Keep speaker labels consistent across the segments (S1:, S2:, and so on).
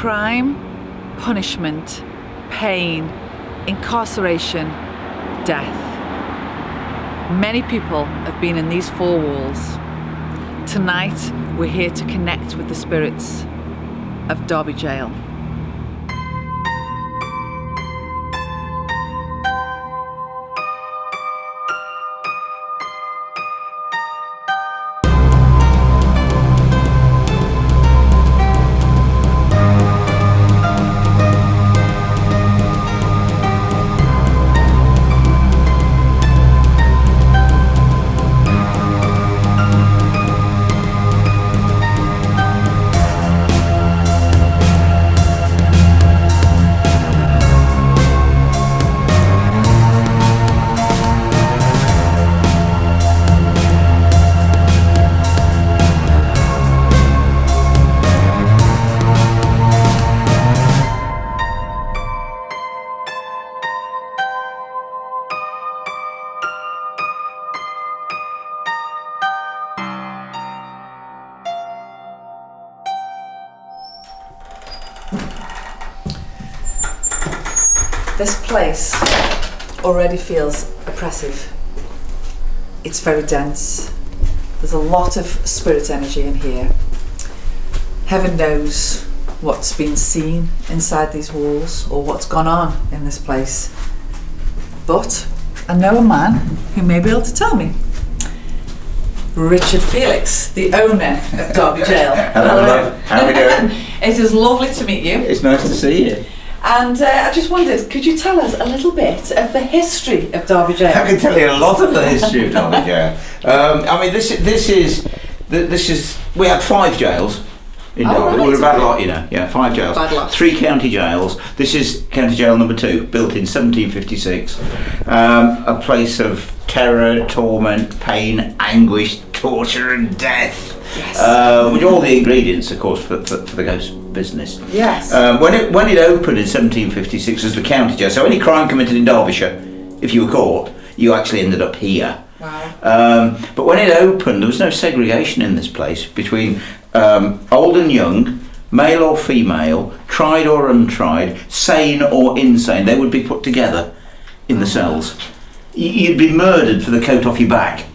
S1: crime, punishment, pain, incarceration, death. Many people have been in these four walls. Tonight, we're here to connect with the spirits of Derby Gaol. This place already feels oppressive. It's very dense. There's a lot of spirit energy in here. Heaven knows what's been seen inside these walls or what's gone on in this place. But I know a man who may be able to tell me. Richard Felix, the owner of Derby Gaol.
S2: Hello, love. How are we doing?
S1: It is lovely to meet you.
S2: It's nice to see you.
S1: And I just wondered, could you tell us a little bit of the history of Derby Gaol?
S2: I can tell you a lot of the history of Derby Gaol. I mean, this is. We had 5 jails in Derby.
S1: Right,
S2: We're a bad lot, you know. Yeah, 5 jails.
S1: Bad lot.
S2: 3 county jails. This is county jail number 2, built in 1756. A place of terror, torment, pain, anguish, torture, and death.
S1: Yes.
S2: With all the ingredients, of course, for the ghost business.
S1: Yes.
S2: When it opened in 1756 as the county jail, so any crime committed in Derbyshire, if you were caught, you actually ended up here.
S1: Wow.
S2: But when it opened, there was no segregation in this place between old and young, male or female, tried or untried, sane or insane. They would be put together in the cells. You'd be murdered for the coat off your back.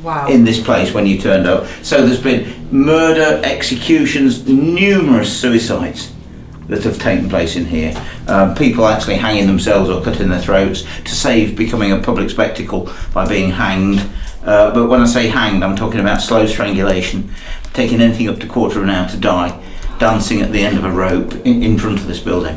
S1: Wow.
S2: In this place when you turned up. So there's been murder, executions, numerous suicides that have taken place in here. People actually hanging themselves or cutting their throats to save becoming a public spectacle by being hanged. But when I say hanged, I'm talking about slow strangulation, taking anything up to 1/4 of an hour to die, dancing at the end of a rope in front of this building.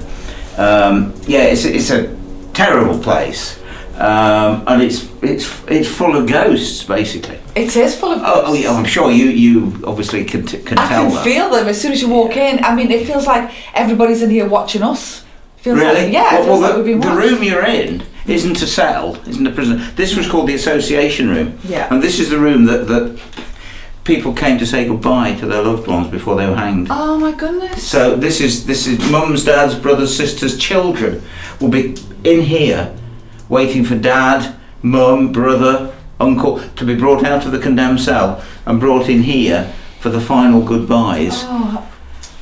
S2: It's a terrible place. And it's full of ghosts, basically.
S1: It is full of ghosts.
S2: Oh yeah, I'm sure you obviously can tell that.
S1: I can feel them as soon as you walk in. I mean, it feels like everybody's in here watching us. Feels
S2: really?
S1: Like, yeah, it feels like we've been
S2: the
S1: watched.
S2: room you're in isn't a cell, isn't a prison. This was called the association room.
S1: Yeah.
S2: And this is the room that people came to say goodbye to their loved ones before they were hanged.
S1: Oh my goodness.
S2: So this is mums, dads, brothers, sisters, children will be in here waiting for dad, mum, brother, uncle to be brought out of the condemned cell and brought in here for the final goodbyes.
S1: Oh.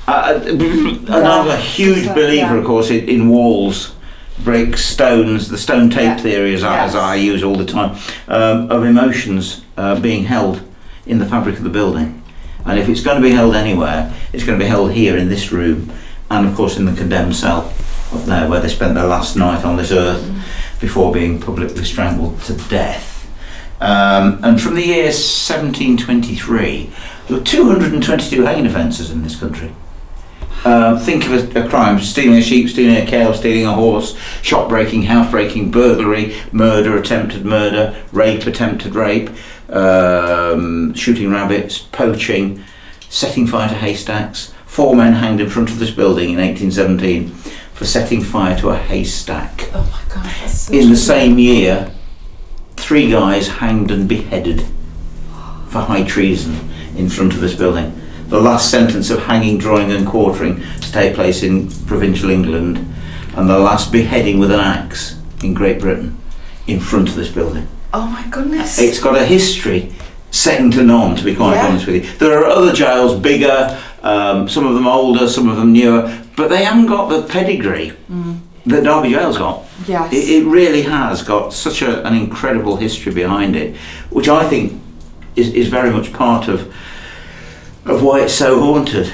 S2: And I'm a huge believer, of course, in walls, bricks, stones, the stone tape theory, as I use all the time, of emotions being held in the fabric of the building. And if it's going to be held anywhere, it's going to be held here in this room, and of course in the condemned cell up there where they spent their last night on this earth before being publicly strangled to death. And from the year 1723, there were 222 hanging offences in this country. Think of a crime: stealing a sheep, stealing a cow, stealing a horse, shop breaking, house breaking, burglary, murder, attempted murder, rape, attempted rape, shooting rabbits, poaching, setting fire to haystacks. 4 men hanged in front of this building in 1817 for setting fire to a haystack.
S1: Oh my God, that's so
S2: In the same year, 3 guys hanged and beheaded for high treason in front of this building. The last sentence of hanging, drawing and quartering to take place in provincial England, and the last beheading with an axe in Great Britain in front of this building.
S1: Oh my goodness.
S2: It's got a history second to none, to be quite honest with you. There are other jails, bigger, some of them older, some of them newer, but they haven't got the pedigree that Derby Gaol's got.
S1: Yes.
S2: It really has got such an incredible history behind it, which I think is very much part of why it's so haunted.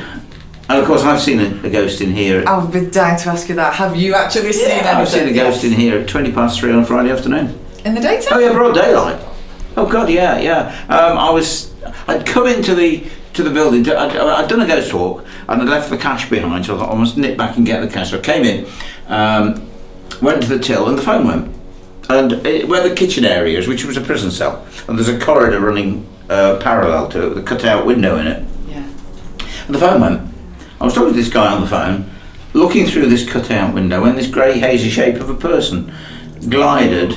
S2: And of course, I've seen a ghost in here.
S1: I've been dying to ask you that. Have you actually seen anything?
S2: I've seen a ghost in here at 3:20 on Friday afternoon.
S1: In the daytime?
S2: Oh yeah, broad daylight. Oh God, yeah. I'd come into the building. I'd done a ghost walk and I'd left the cash behind, so I thought I must nip back and get the cash. So I came in, went to the till, and the phone went. And where the kitchen area is, which was a prison cell, and there's a corridor running parallel to it with a cut-out window in it.
S1: Yeah.
S2: And the phone went. I was talking to this guy on the phone, looking through this cut-out window, when this grey hazy shape of a person glided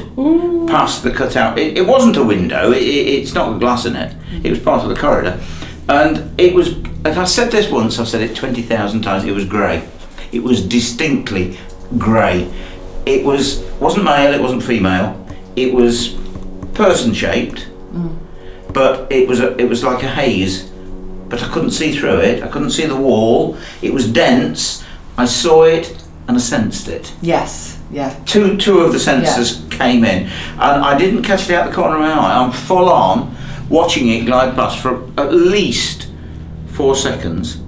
S2: past the cutout. It wasn't a window, it's not got glass in it, it was part of the corridor. And it was, if I said this once, I've said it 20,000 times, it was grey. It was distinctly grey. It wasn't male, it wasn't female, it was person shaped, but it was like a haze, but I couldn't see through it, I couldn't see the wall, it was dense, I saw it and I sensed it.
S1: Yes, yeah.
S2: Two of the senses came in, and I didn't catch it out the corner of my eye. I'm full on watching it glide past for at least 4 seconds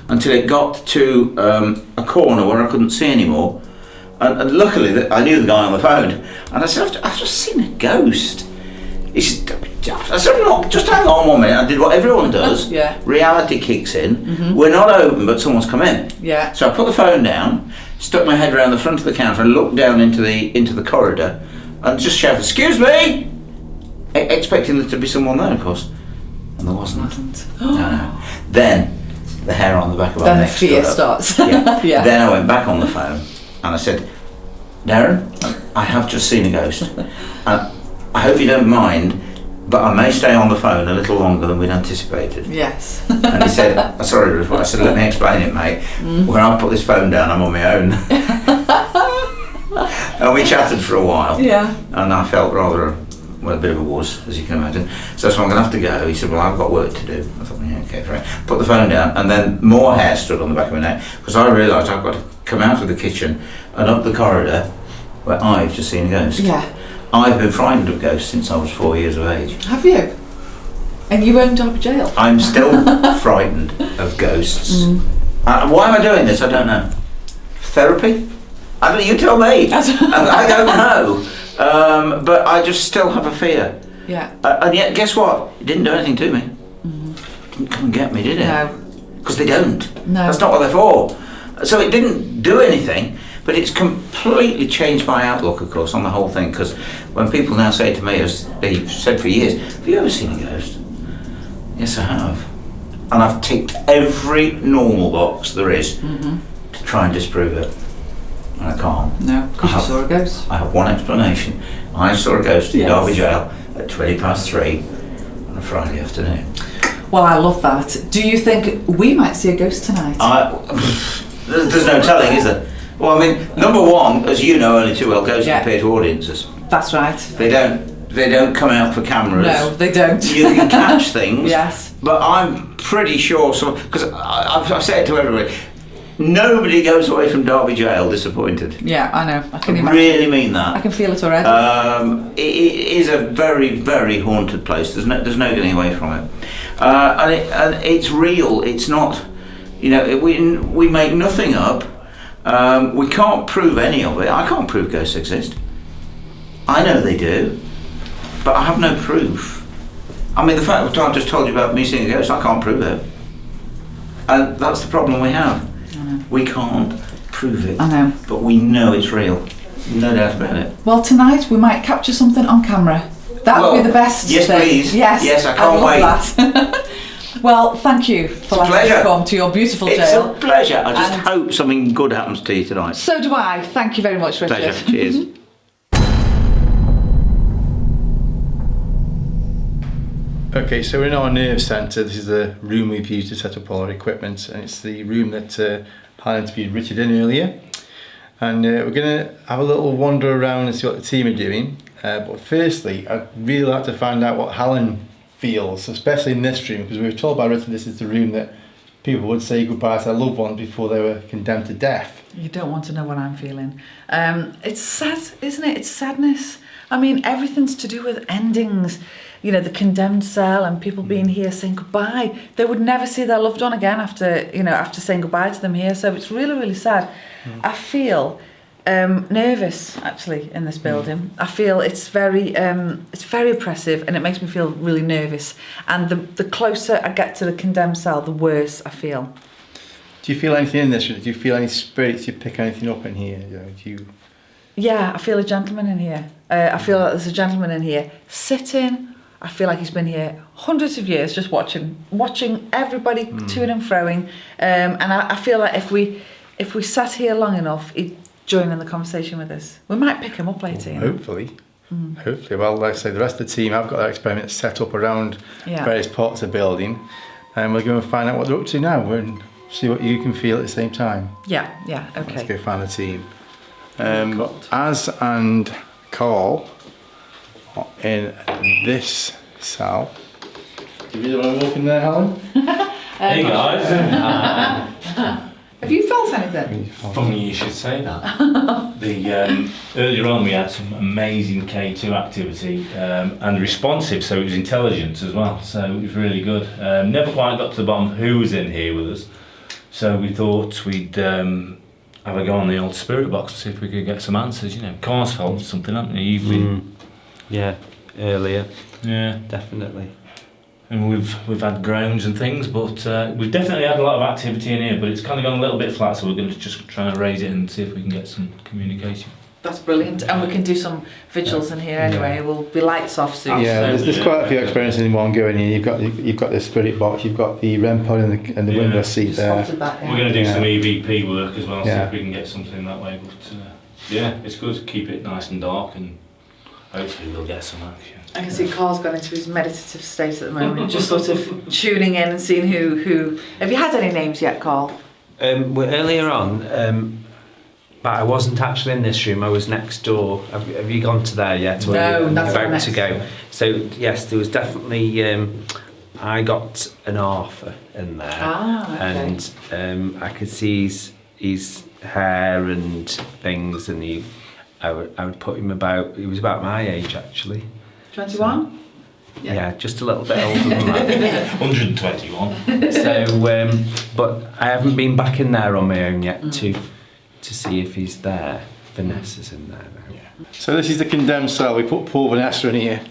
S2: until it got to a corner where I couldn't see anymore. And luckily, I knew the guy on the phone, and I said, I've just seen a ghost. I said, no, just hang on 1 minute. I did what everyone does.
S1: Yeah.
S2: Reality kicks in. We're not open, but someone's come in.
S1: Yeah.
S2: So I put the phone down, stuck my head around the front of the counter, and looked down into the corridor, and just shouted, "Excuse me!" Expecting there to be someone there, of course, and there wasn't. No. Then the hair on the back of my neck.
S1: Then the fear starts.
S2: Yeah.
S1: Yeah.
S2: Then I went back on the phone, and I said, "Darren, I have just seen a ghost. And I hope you don't mind, but I may stay on the phone a little longer than we'd anticipated."
S1: Yes.
S2: And he said, "Sorry, Ruth." I said, "Let me explain it, mate. When I put this phone down, I'm on my own." And we chatted for a while.
S1: Yeah.
S2: And I felt rather, well, a bit of a wuss, as you can imagine. So I'm going to have to go. He said, "Well, I've got work to do." I thought, yeah, okay, fine. Put the phone down, and then more hair stood on the back of my neck, because I realised I've got to come out of the kitchen and up the corridor where I've just seen a ghost.
S1: Yeah.
S2: I've been frightened of ghosts since I was 4 years of age.
S1: Have you? And you own Derby Gaol?
S2: I'm still frightened of ghosts. Why am I doing this? I don't know. Therapy? I don't. You tell me. I don't know. But I just still have a fear.
S1: Yeah.
S2: And yet, guess what? It didn't do anything to me. Didn't come and get me, did it?
S1: No.
S2: Because they don't.
S1: No.
S2: That's not what they're for. So it didn't do anything, but it's completely changed my outlook, of course, on the whole thing. Because when people now say to me, as they've said for years, "Have you ever seen a ghost?" Yes, I have. And I've ticked every normal box there is to try and disprove it. And I can't.
S1: No, because you saw a ghost.
S2: I have one explanation. I saw a ghost in
S1: Yes.
S2: Derby Gaol at 3:20 on a Friday afternoon.
S1: Well, I love that. Do you think we might see a ghost tonight?
S2: There's no telling, is there? Well, I mean, number one, as you know only too well, ghosts appear to audiences.
S1: That's right.
S2: They don't come out for cameras.
S1: No, they don't.
S2: You can catch things.
S1: Yes.
S2: But I'm pretty sure, because I've said it to everybody, nobody goes away from Derby Gaol disappointed.
S1: Yeah, I know. I can
S2: I
S1: imagine.
S2: really mean that.
S1: I can feel it already.
S2: It is a very, very haunted place. There's no getting away from it. And it's real. It's not, we make nothing up. We can't prove any of it. I can't prove ghosts exist. I know they do, but I have no proof. I mean, the fact that I've just told you about me seeing a ghost, I can't prove it. And that's the problem we have. We can't prove it.
S1: I know.
S2: But we know it's real. No doubt about it.
S1: Well, tonight we might capture something on camera. That would be the best
S2: yes,
S1: thing.
S2: Please.
S1: Yes,
S2: I can't wait.
S1: That. Well, thank you for letting us come to your beautiful jail.
S2: It's a pleasure. I just hope something good happens to you tonight.
S1: So do I. Thank you very much, Richard.
S2: Pleasure. Cheers.
S3: Okay, so we're in our nerve centre. This is the room we've used to set up all our equipment, and it's the room that I interviewed Richard in earlier. And we're going to have a little wander around and see what the team are doing. But firstly, I'd really like to find out what Helen feels, especially in this room, because we were told by Richard this is the room that people would say goodbye to their loved ones before they were condemned to death.
S1: You don't want to know what I'm feeling. It's sad, isn't it? It's sadness. I mean, everything's to do with endings. You know, the condemned cell and people being here saying goodbye. They would never see their loved one again after saying goodbye to them here. So it's really, really sad. I feel nervous actually in this building. I feel it's very oppressive, and it makes me feel really nervous. And the closer I get to the condemned cell, the worse I feel.
S3: Do you feel anything in this? Do you feel any spirits? Do you pick anything up in here? Do you?
S1: Yeah, I feel a gentleman in here. I feel like there's a gentleman in here sitting. I feel like he's been here hundreds of years, just watching everybody to and froing. And I feel like if we sat here long enough, he'd join in the conversation with us. We might pick him up later.
S3: Hopefully. Hopefully. Well, like I say, the rest of the team have got their experiments set up around various parts of the building, and we're going to find out what they're up to now and see what you can feel at the same time.
S1: Yeah, okay.
S3: Let's go find the team. Az and Carl are in this cell. Do you really want to walk in there, Helen?
S4: Hey guys.
S1: Have you felt anything?
S4: Funny you should say that. Earlier on we had some amazing K2 activity and responsive, so it was intelligent as well, so it was really good. Never quite got to the bottom of who was in here with us, so we thought we'd have a go on the old spirit box to see if we could get some answers. You know, Car's felt something, haven't you? You've been...
S5: Yeah, earlier.
S4: Yeah.
S5: Definitely.
S4: And we've had groans and things, but we've definitely had a lot of activity in here, but it's kind of gone a little bit flat, so we're going to just try and raise it and see if we can get some communication.
S1: That's brilliant, and we can do some vigils in here anyway. We'll be lights off soon.
S3: Yeah, there's quite a few experiences in one going here. You've got the spirit box, you've got the REM pod and the window seat there.
S1: We're
S4: going to do some EVP work as well, see if we can get something that way. But yeah, it's good to keep it nice and dark, and hopefully we'll get some action.
S1: I can see Carl's gone into his meditative state at the moment, just sort of tuning in and seeing who. Have you had any names yet, Carl?
S5: Well, earlier on, but I wasn't actually in this room. I was next door. Have you gone to there yet? Or
S1: No, that's
S5: about
S1: next.
S5: to go. So yes, there was definitely. I got an Arthur in there,
S1: okay.
S5: And I could see his hair and things, and I would put him about. He was about my age actually.
S1: 21?
S5: Yeah, just a little bit older than that.
S4: 121.
S5: So, but I haven't been back in there on my own yet to see if he's there. Vanessa's in there now.
S3: Yeah. So this is the condemned cell. We put poor Vanessa in here.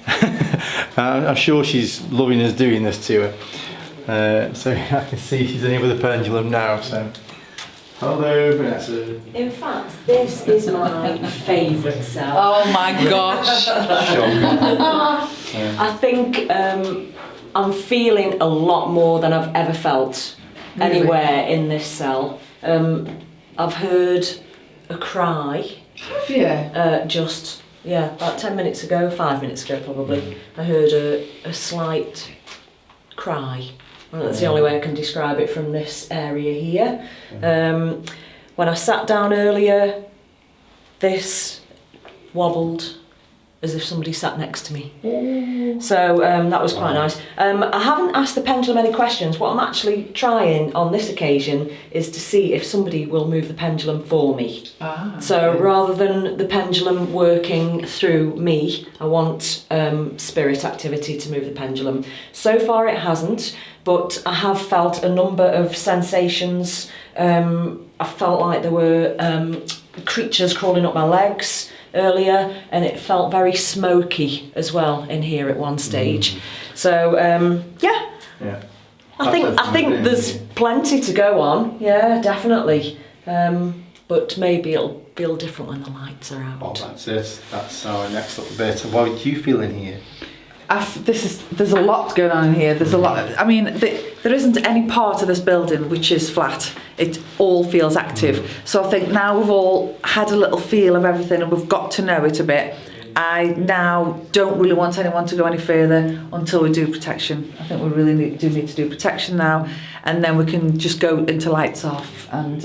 S3: I'm sure she's loving us doing this to her. So I can see she's in here with a pendulum now. So hello, Vanessa.
S6: In fact, this is my favourite cell.
S1: Oh my gosh.
S6: I think I'm feeling a lot more than I've ever felt anywhere in this cell. I've heard a cry.
S1: Have you?
S6: Just, about 10 minutes ago, 5 minutes ago probably, I heard a slight cry. Well, that's the only way I can describe it from this area here. When I sat down earlier, this wobbled as if somebody sat next to me. So that was quite nice. I haven't asked the pendulum any questions. What I'm actually trying on this occasion is to see if somebody will move the pendulum for me. So rather than the pendulum working through me, I want spirit activity to move the pendulum. So far it hasn't, but I have felt a number of sensations. I felt like there were creatures crawling up my legs earlier, and it felt very smoky as well in here at one stage. So I think there's plenty to go on. Yeah, definitely. But maybe it'll feel different when the lights are out.
S3: Well, that's it. That's our next little bit. What do you feel in here?
S1: There's a lot going on in here. There's a lot. I mean, there isn't any part of this building which is flat. It all feels active. So I think now we've all had a little feel of everything and we've got to know it a bit. I now don't really want anyone to go any further until we do protection. I think we really do need to do protection now, and then we can just go into lights off and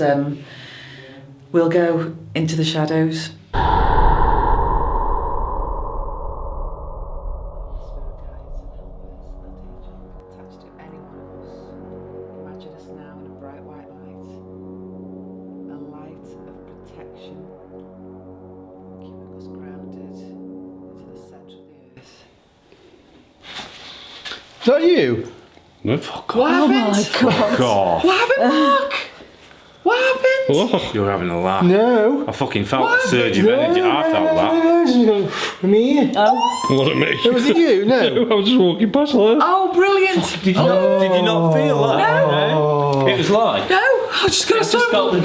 S1: we'll go into the shadows. Attached to any one of us. Imagine us now
S3: that you?
S7: No, fuck
S3: What
S7: off.
S3: happened?
S7: Fuck off.
S3: What happened, Mark? What happened?
S7: Oh, you're having a laugh.
S3: No.
S7: I fucking felt a surge of energy. I felt that.
S3: No, from here.
S6: Oh,
S7: It wasn't me.
S3: Was it you? No.
S7: I was just walking past her.
S1: Oh, brilliant!
S7: Did you not feel that?
S3: Oh.
S7: It was like.
S1: No, I just got
S7: Just felt the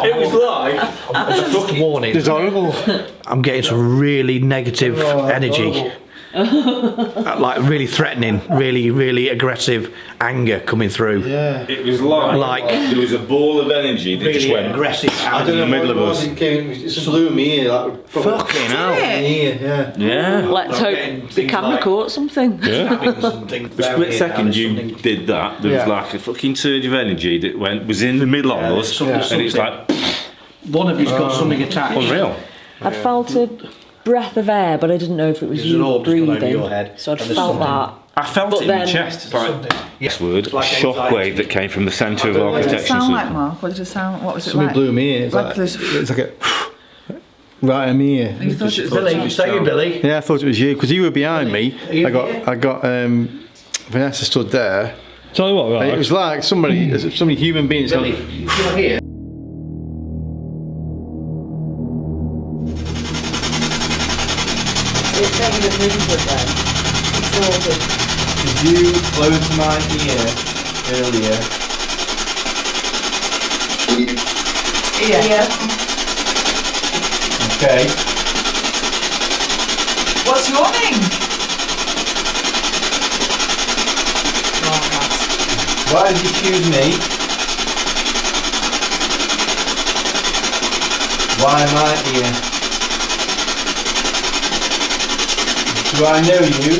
S7: It was like.
S8: Fucking warning.
S3: It's horrible.
S8: I'm getting some really negative energy. Like really threatening, really aggressive anger coming through.
S3: Yeah.
S7: It was like there was a ball of energy that just went
S8: aggressive.
S3: I don't know
S7: in the middle of
S3: what
S7: us.
S3: it was. It flew me here. Like,
S7: Fucking hell.
S3: here, yeah.
S7: Yeah.
S6: let's hope the camera caught something.
S7: Yeah. The split second you did that, there was
S3: Yeah.
S7: like a fucking surge of energy that was in the middle of us, and it's like
S8: One of you's got something attached.
S7: unreal.
S6: I'd felt a breath of air, but I didn't know if it was
S8: There's an
S6: you
S8: orb just gone over
S6: breathing.
S8: your head,
S6: So I'd
S8: and there's
S6: felt
S8: something.
S6: that.
S7: I felt
S6: But
S7: it in my
S6: then-
S7: chest. It's like this word,
S8: like
S7: shockwave that came from the centre of
S1: What did it
S7: architecture.
S1: sound like, Mark? What did it sound? What was it
S3: Something
S1: like?
S3: blew me here. It's
S1: Like
S3: like,
S1: this-
S3: it's like a right in me here.
S1: You thought it was
S8: Billy,
S1: Billy.
S8: you say you, Billy.
S3: Yeah, I thought it was you because you were behind me.
S8: you
S3: I
S8: here?
S3: got Vanessa stood there.
S7: Tell you what,
S3: And it was like somebody human beings.
S8: Billy,
S3: Gone,
S8: you're here.
S6: It's negative movement then. It's all good.
S3: did you blow into my ear earlier?
S1: Yeah.
S3: Okay.
S1: What's your name? Oh,
S3: Why did you choose me? Why am I here? Do I know you?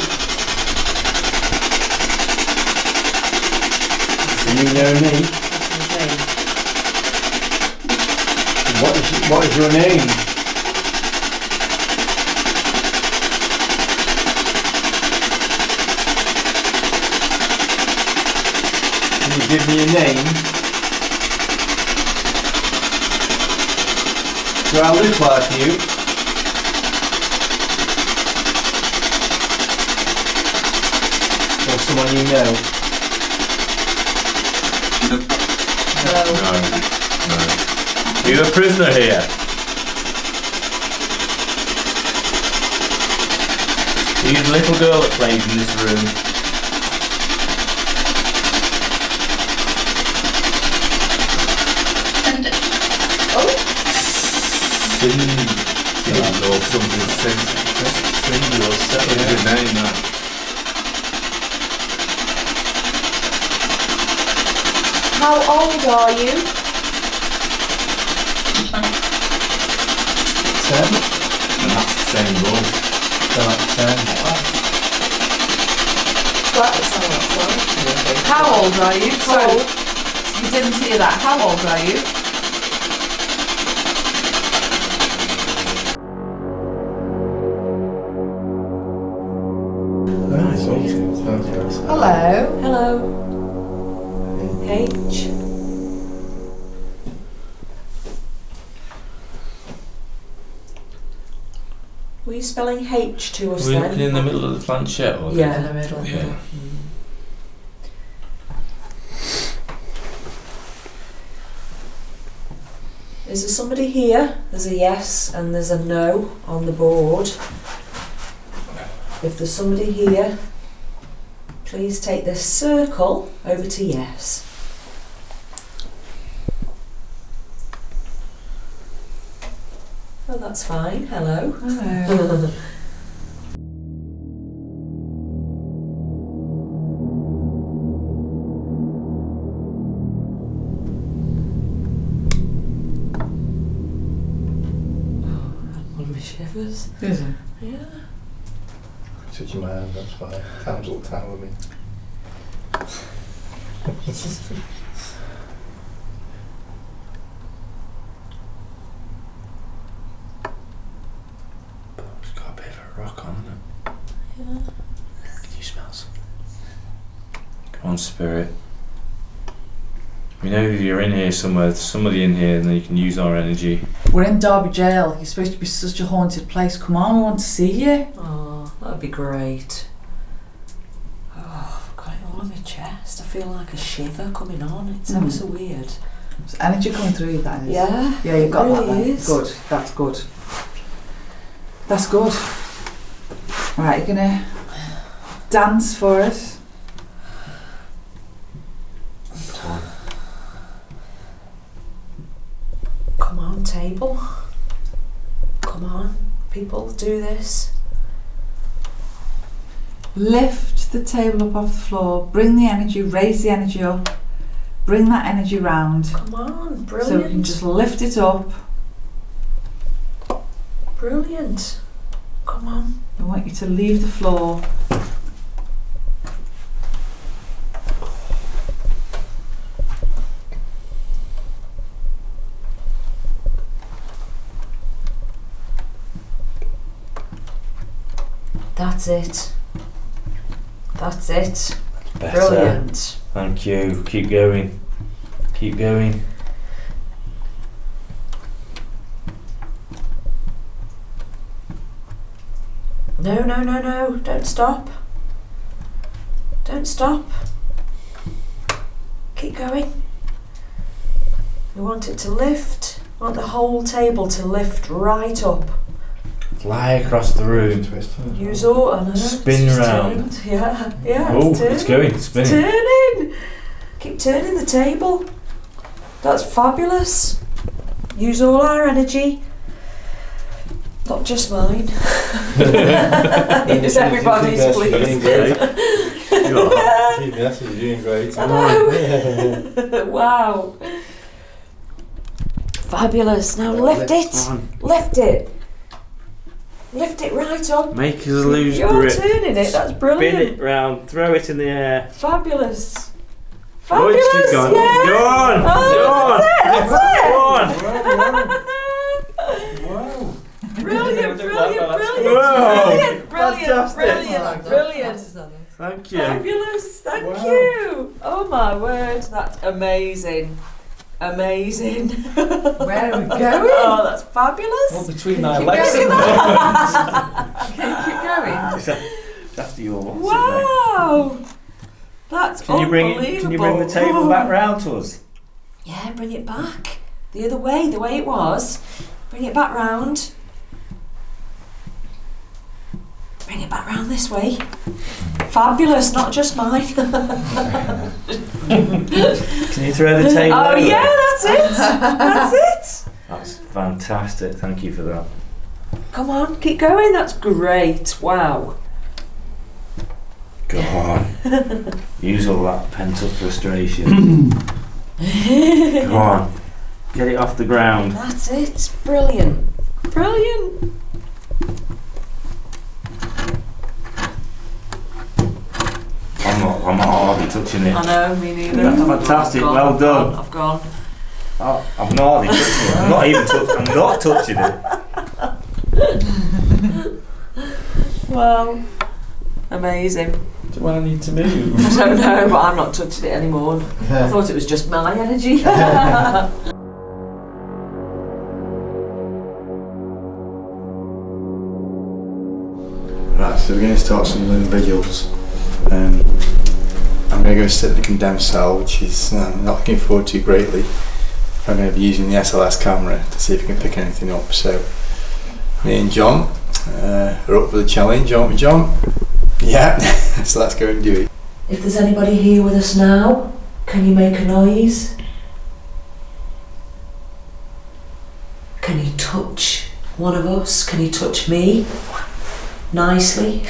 S3: Do you know me? What is your name? Can you give me a name? Do I look like you? Or someone you know?
S4: No. You're a prisoner here. You're the little girl that plays in this room. Cindy or something. Cindy or something. Good name, that.
S6: How old are you?
S3: 10?
S4: And that's the same rule.
S3: About 10.
S1: how old are you?
S6: How
S1: Sorry,
S6: old?
S1: you didn't hear that. How old are you? Hello.
S6: Hello. H. Were you spelling H to us
S4: We're
S6: then?
S4: looking in the middle of the planchette, or
S6: Yeah.
S1: In the middle.
S4: Yeah.
S6: Is there somebody here? There's a yes and there's a no on the board. If there's somebody here, please take this circle over to yes. Oh, that's fine. Hello.
S1: Hello.
S6: One of my shivers.
S1: Is it?
S6: Yeah.
S3: Touching my hand, that's fine. Time's all time with me.
S4: It's got a bit of a rock on it.
S6: Yeah.
S4: Can you smell something? Come on, spirit. We know you're in here somewhere. There's somebody in here, and then you can use our energy.
S1: We're in Derby Gaol. You're supposed to be such a haunted place. Come on, we want to see you.
S6: Aw. that'd be great. Oh, I've got it all on my chest. I feel like a shiver coming on. It's ever so weird.
S1: There's energy coming through you, that is.
S6: Yeah.
S1: Yeah, you've got
S6: it
S1: that
S6: really
S1: then.
S6: is.
S1: Good. That's good. That's good. Right, you're gonna dance for us.
S6: Come on, table. Come on, people, do this.
S1: Lift the table up off the floor. Bring the energy, raise the energy up. Bring that energy round.
S6: Come on, brilliant.
S1: So we can just lift it up.
S6: Brilliant. Come on.
S1: I want you to leave the floor.
S6: That's it. That's it.
S7: Better.
S6: Brilliant.
S7: Thank you. Keep going. Keep going.
S6: No, no, no, no. Don't stop. Don't stop. Keep going. We want it to lift. We want the whole table to lift right up.
S7: Fly across the room.
S6: Use all. I know.
S7: Spin
S6: it's just
S7: round.
S6: turned. Yeah, yeah.
S7: Oh,
S6: it's turning.
S7: it's going.
S6: It's
S7: Spinning.
S6: turning. Keep turning the table. That's fabulous. Use all our energy. Not just mine. Use everybody's, please.
S3: Yes, you're doing great.
S6: I know. Wow. Fabulous. Now lift it. Lift it. Lift it right up.
S5: Make us lose
S6: You're
S5: grip.
S6: turning it. That's brilliant.
S5: Spin it round. Throw it in the air.
S6: Fabulous.
S5: Oh,
S6: Fabulous.
S5: it's gone.
S6: Yeah.
S5: Go on.
S6: Oh, that's
S5: Go
S6: it.
S5: on.
S3: Wow.
S6: Brilliant, brilliant, brilliant,
S5: Wow.
S6: brilliant, brilliant,
S5: Fantastic.
S6: brilliant, brilliant.
S5: Thank you.
S6: Fabulous, thank
S3: Wow.
S6: you. Oh my word, that's amazing. Amazing.
S1: Where are we going?
S6: Oh, that's fabulous.
S3: Well, between my
S1: Keep
S3: legs
S1: going.
S3: and
S1: Okay, keep going.
S7: It's after your what's
S6: Wow. That's
S7: Can you bring the table back round to us?
S6: Yeah, bring it back. The other way, the way it was. Bring it back round. Bring it back round this way. Fabulous, not just mine.
S7: Can you throw the table
S6: Oh
S7: over?
S6: yeah, that's it. That's it.
S7: That's fantastic. Thank you for that.
S6: Come on, keep going. That's great. Wow.
S7: Go on. Use all that pent up frustration. Go on. Get it off the ground.
S6: That's it. Brilliant. Brilliant.
S7: I'm not hardly touching it.
S6: I know, me neither.
S7: That's
S6: I've gone,
S7: fantastic,
S6: I've
S7: well
S6: gone,
S7: done.
S6: I've gone.
S7: Oh, I'm not hardly touching it. I'm not even I'm not touching it.
S6: Well, amazing.
S3: do I need to move?
S6: I don't know, but I'm not touching it anymore. I thought it was just my energy.
S3: Right, so we're going to start some vigils. I'm going to go sit in the condensed cell, which is I'm not looking forward to greatly. I'm going to be using the SLS camera to see if we can pick anything up. So, me and John are up for the challenge, aren't we, John? Yeah, so let's go and do it.
S6: If there's anybody here with us now, can you make a noise? Can you touch one of us? Can you touch me? Nicely.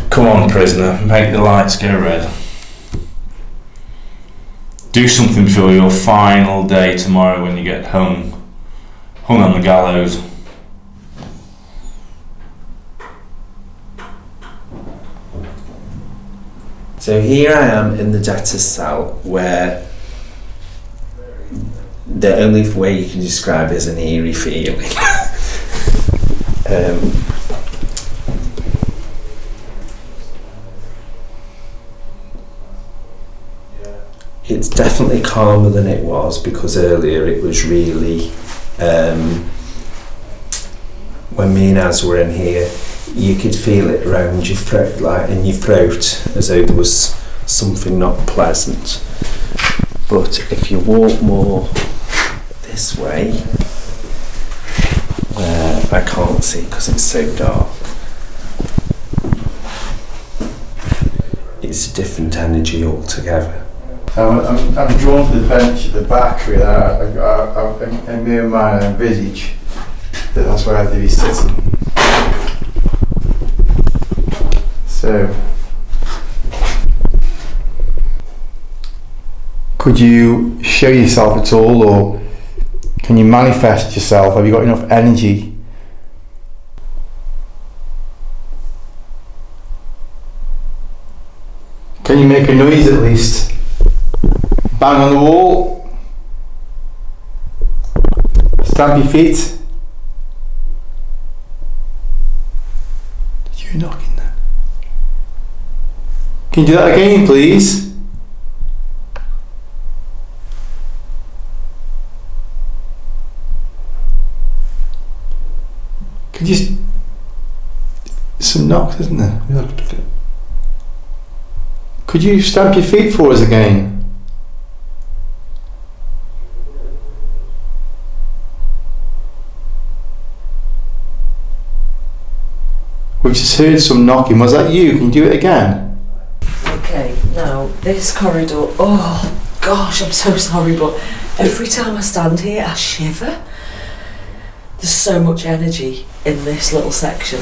S7: Come on, prisoner. Make the lights go red. Do something for your final day tomorrow when you get hung on the gallows.
S5: So here I am in the debtor's cell where the only way you can describe it is an eerie feeling. It's definitely calmer than it was because earlier it was really when me and Az were in here you could feel it around your throat, like in your throat, as though there was something not pleasant. But if you walk more this way, where I can't see because it's so dark, it's a different energy altogether.
S3: I'm drawn to the bench at the back where in my mind I envisage that that's where I have to be sitting. So, could you show yourself at all, or can you manifest yourself? Have you got enough energy? Can you make a noise at least? Bang on the wall. Stamp your feet. Did you knock in there? Can you do that again, please? Could you? Some knocks, isn't there? Could you stamp your feet for us again? We've just heard some knocking. Was that you? Can you do it again?
S6: Okay, now this corridor, oh gosh, I'm so sorry, but every time I stand here I shiver. There's so much energy in this little section,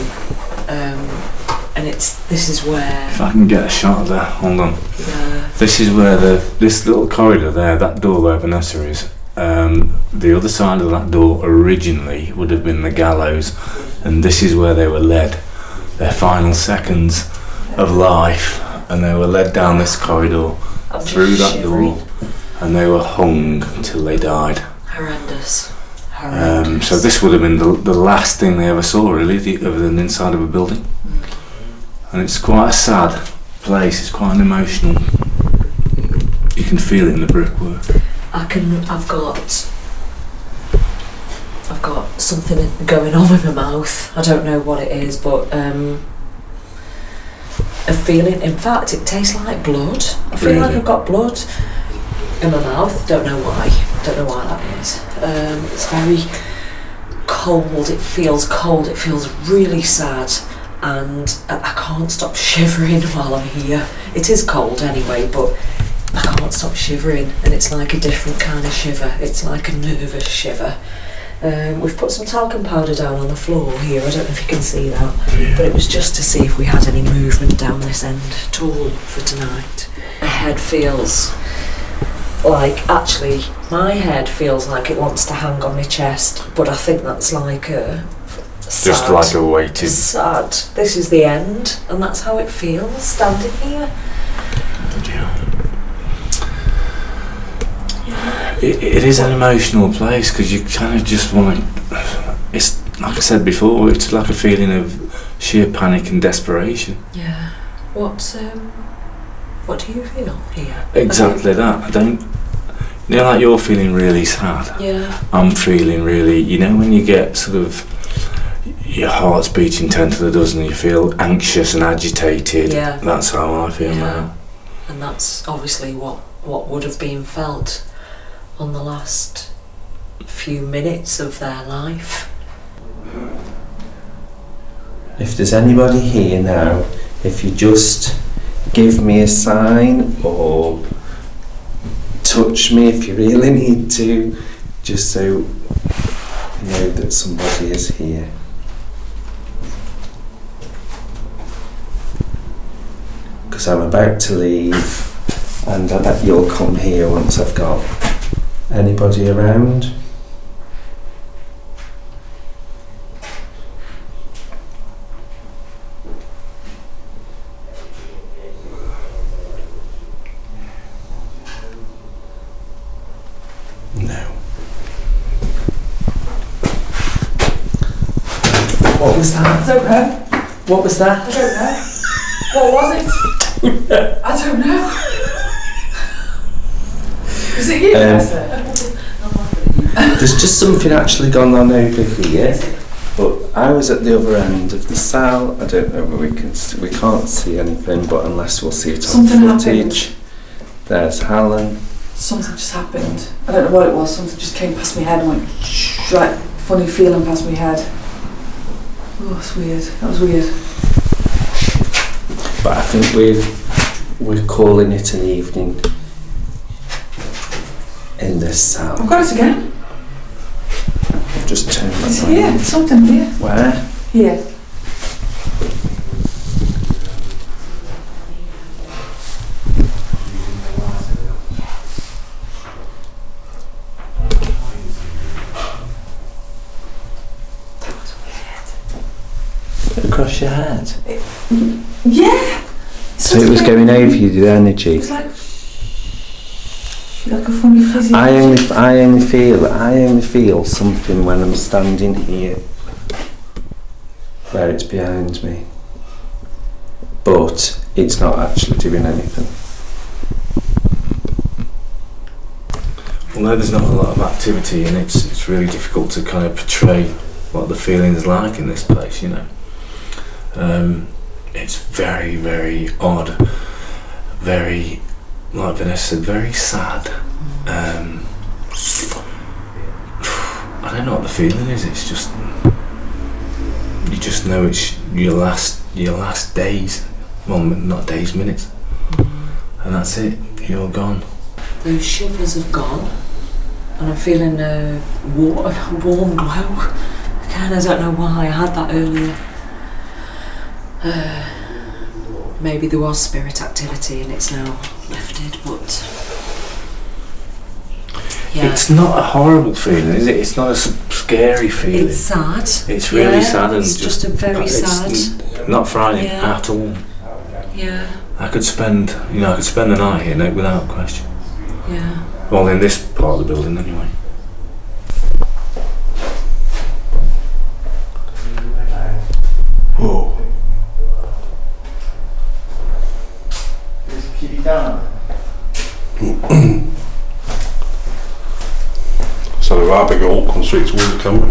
S6: and this is where...
S7: If I can get a shot of that, hold on.
S6: Yeah.
S7: This is where this little corridor there, that door where Vanessa is, the other side of that door originally would have been the gallows, and this is where they were led, their final seconds of life, and they were led down this corridor through that door, and they were hung till they died.
S6: Horrendous.
S7: So this would have been the last thing they ever saw, really, of the inside of a building. And it's quite a sad place. It's quite an emotional. You can feel it in the brickwork.
S6: I've got something going on with my mouth. I don't know what it is, but a feeling. In fact, it tastes like blood. I feel like I've got blood in my mouth. Don't know why. Don't know why that is. It's very cold. It feels cold. It feels really sad, and I can't stop shivering while I'm here. It is cold anyway, but I can't stop shivering, and it's like a different kind of shiver. It's like a nervous shiver. We've put some talcum powder down on the floor here. I don't know if you can see that, but it was just to see if we had any movement down this end at all for tonight. My head feels like, actually, my head feels like it wants to hang on my chest, but I think that's like a sad,
S7: just like a weighted.
S6: Sad. This is the end, and that's how it feels standing here.
S7: It is an emotional place because you kind of just want to. It's like I said before. It's like a feeling of sheer panic and desperation.
S6: Yeah. What do you feel here?
S7: Exactly that. I don't. You know, like you're feeling really sad.
S6: Yeah.
S7: I'm feeling really. You know, when you get sort of your heart's beating 10 to the dozen, you feel anxious and agitated.
S6: Yeah.
S7: That's how I feel now.
S6: And that's obviously what would have been felt on the last few minutes of their life.
S5: If there's anybody here now, if you just give me a sign or touch me if you really need to, just so you know that somebody is here. Because I'm about to leave, and I bet you'll come here once I've got anybody around. No. What was that?
S1: I don't know.
S5: What was that?
S1: I don't know. What was it? I don't know. Is it you, Vanessa?
S5: There's just something actually gone on over here. But I was at the other end of the cell. I don't know whether we can't see anything, but unless we'll see it on
S1: Something
S5: footage.
S1: happened.
S5: There's Helen.
S1: Something just happened. I don't know what it was. Something just came past my head and went like funny feeling past my head. Oh, it's weird. That was weird.
S5: But I think we're calling it an evening in this cell.
S1: I've got it again.
S5: Just turn my
S1: It's
S5: phone.
S1: here. Something here.
S5: Where?
S1: Here.
S5: Across your head.
S1: Yeah.
S5: So it was going over you, the energy.
S1: It was like a funny fizzy.
S5: I only feel something when I'm standing here, where it's behind me, but it's not actually doing anything.
S7: Although there's not a lot of activity and it's really difficult to kind of portray what the feeling is like in this place, you know. It's very, very odd, very, like Vanessa said, very sad. I don't know what the feeling is. It's just, you just know it's your last days. Well, not days, minutes, and that's it. You're gone.
S6: Those shivers have gone, and I'm feeling a warm glow. Again, I don't know why I had that earlier. Maybe there was spirit activity and it's now lifted, but yeah.
S7: It's not a horrible feeling, is it? It's not a scary feeling.
S6: It's sad.
S7: It's really sad and
S6: it's just a very sad.
S7: Not frightening
S6: Yeah.
S7: at all.
S6: Yeah.
S7: I could spend the night here, no, without question.
S6: Yeah.
S7: Well, in this part of the building, anyway.
S3: Whoa. Just keep it down.
S9: So the Derby Gaol come straight towards the camera.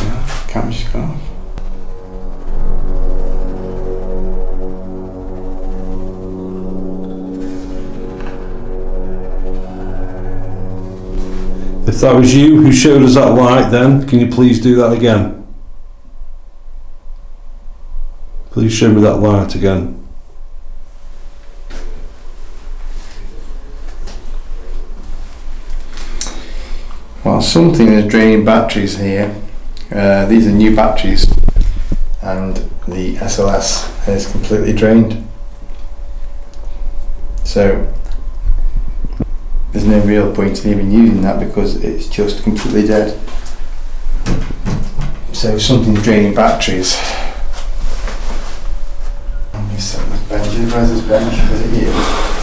S9: Yeah, camera's just gone off. If that was you who showed us that light then, can you please do that again? Please show me that light again.
S3: Well, something is draining batteries here. These are new batteries, and the SLS is completely drained. So there's no real point in even using that because it's just completely dead. So something's draining batteries. Where's this bench? Is it here?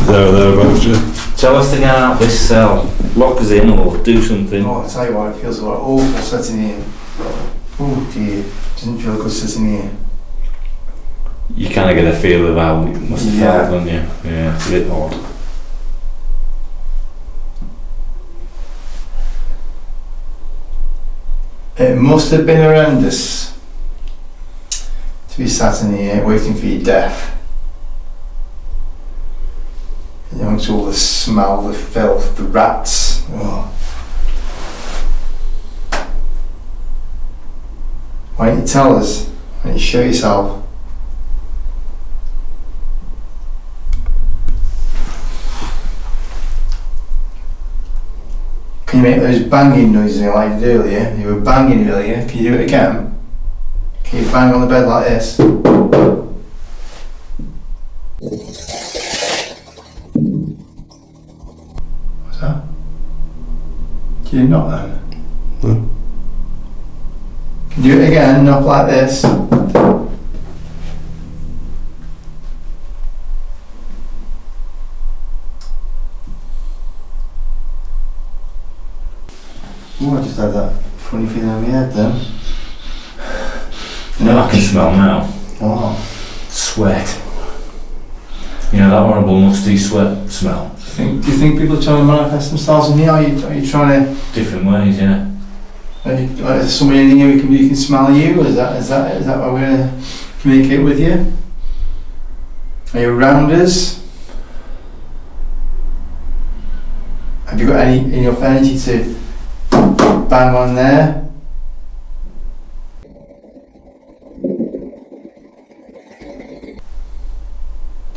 S9: Thereabouts, yeah.
S4: Tell us to get out this cell. Lock us in or do something.
S3: Oh, I'll tell you what, it feels like awful sitting here. Oh dear, doesn't feel good sitting here.
S4: You kind of get a feel of how it must have felt, don't you? Yeah, it's a bit odd.
S3: It must have been horrendous to be sat in here waiting for your death. Amongst all the smell, the filth, the rats. Oh. Why don't you tell us? Why don't you show yourself? Can you make those banging noises like you did earlier? You were banging earlier. Can you do it again? Can you bang on the bed like this? What's that? Can you knock then?
S9: No.
S3: Can you do it again? Knock like this. Oh, I just had that funny feeling in my head then.
S4: You know, I can smell now.
S3: Oh.
S4: Sweat. You know, that horrible musty sweat smell.
S3: Do you think people are trying to manifest themselves in here? Are you trying to...
S4: Different ways, yeah.
S3: Is there somebody in here who can smell you? Is that why we're going to communicate with you? Are you around us? Have you got enough energy to bang on there?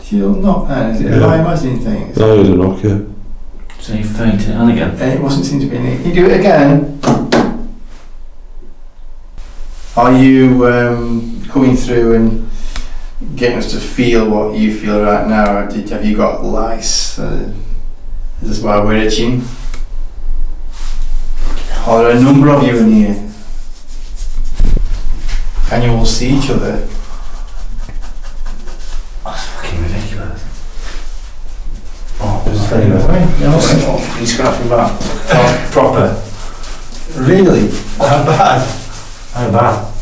S3: You're not, is it? Am I imagining things?
S9: No, there's a knock, yeah.
S4: So you fainted it on again.
S3: And it wasn't seem to be any. Can you do it again? Are you coming through and getting us to feel what you feel right now? Or have you got lice? Is this why we're itching? Are there a number of you in here? Can you all see each other?
S4: That's fucking ridiculous.
S3: Oh, just stay away. No,
S4: He's scratching back.
S3: proper. Really? How bad?
S4: How bad?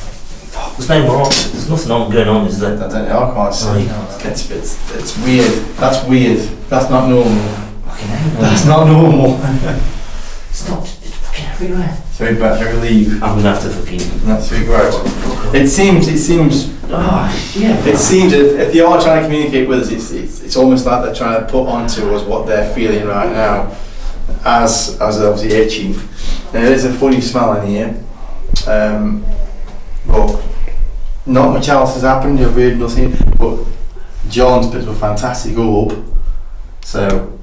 S4: There's no more. There's nothing on going on, is there?
S3: I don't know. I can't see.
S4: Oh, you can't.
S3: It's weird. That's weird. That's not normal.
S4: Fucking hell.
S3: That's not normal.
S4: It's not. It's fucking everywhere.
S3: So we better leave.
S4: I'm gonna have to fucking.
S3: That's really gross. It seems.
S4: Oh, yeah.
S3: It seems if they are trying to communicate with us, it's almost like they're trying to put onto us what they're feeling right now, as obviously itching. There is a funny smell in here, but not much else has happened. You've heard nothing. But John's bits were fantastic all up. So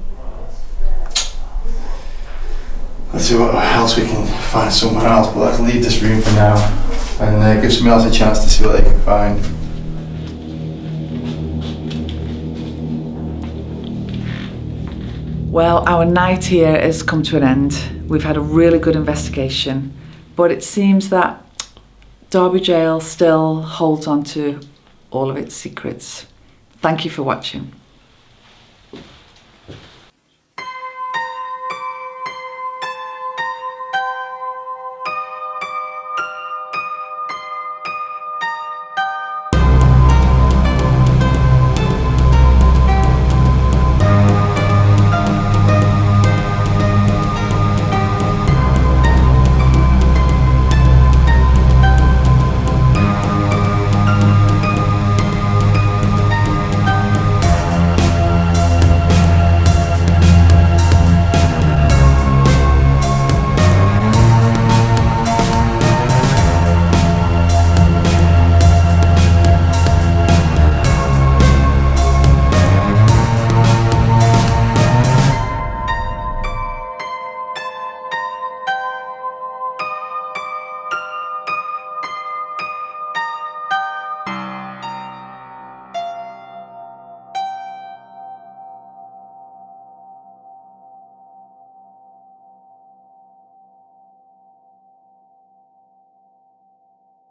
S3: let's see what else we can find somewhere else. But let's leave this room for now and give somebody else a chance to see what they can find.
S1: Well, our night here has come to an end. We've had a really good investigation, but it seems that Derby Gaol still holds on to all of its secrets. Thank you for watching.